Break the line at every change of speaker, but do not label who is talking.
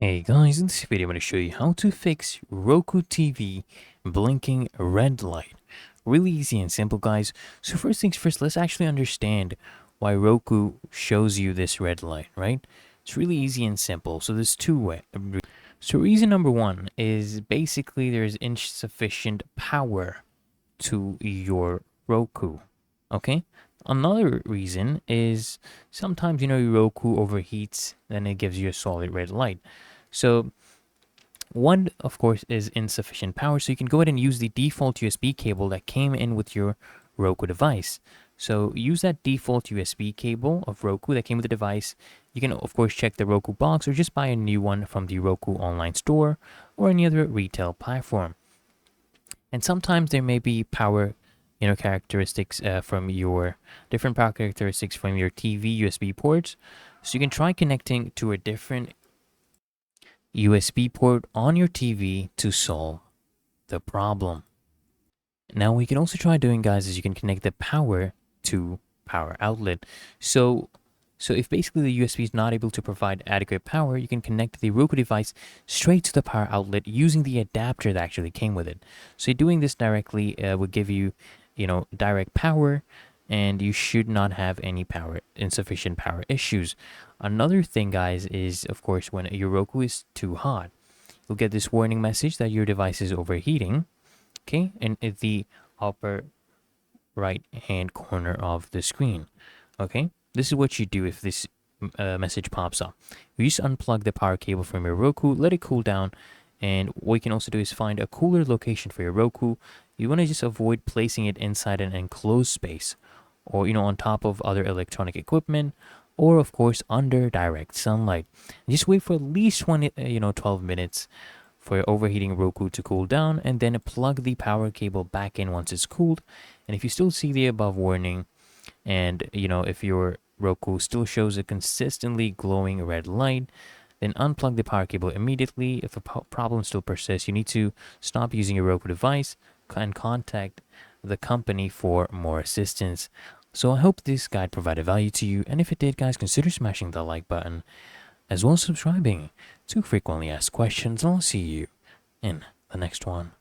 Hey guys, in this video I'm going to show you how to fix Roku TV blinking red light. Really easy and simple, guys. So first things first, let's actually understand why Roku shows you this red light, right? It's really easy and simple. So there's two ways. So reason number one is basically there's insufficient power to your Roku. Okay? Another reason is sometimes your Roku overheats, then it gives you a solid red light. So one, of course, is insufficient power. So you can go ahead and use the default USB cable that came in with your Roku device. So use that default USB cable of Roku that came with the device. You can, of course, check the Roku box or just buy a new one from the Roku online store or any other retail platform. And sometimes there may be power, characteristics from your different power characteristics from your TV USB ports. So you can try connecting to a different USB port on your TV to solve the problem. Now, what you can also try doing, guys, is you can connect the power to power outlet. So if basically the USB is not able to provide adequate power, you can connect the Roku device straight to the power outlet using the adapter that actually came with it. So doing this directly would give you, direct power, and you should not have any insufficient power issues. Another thing, guys, is of course when your Roku is too hot, you'll get this warning message that your device is overheating. Okay, and at the upper right hand corner of the screen. Okay, this is what you do if this message pops up. You just unplug the power cable from your Roku, let it cool down, and what you can also do is find a cooler location for your Roku. You want to just avoid placing it inside an enclosed space or on top of other electronic equipment, or of course under direct sunlight. Just wait for at least 12 minutes for your overheating Roku to cool down, and then plug the power cable back in once it's cooled. And if you still see the above warning, and if your Roku still shows a consistently glowing red light, then unplug the power cable immediately. If a problem still persists, you need to stop using your Roku device and contact the company for more assistance. So I hope this guide provided value to you, and if it did, guys, consider smashing the like button as well as subscribing to frequently asked questions, and I'll see you in the next one.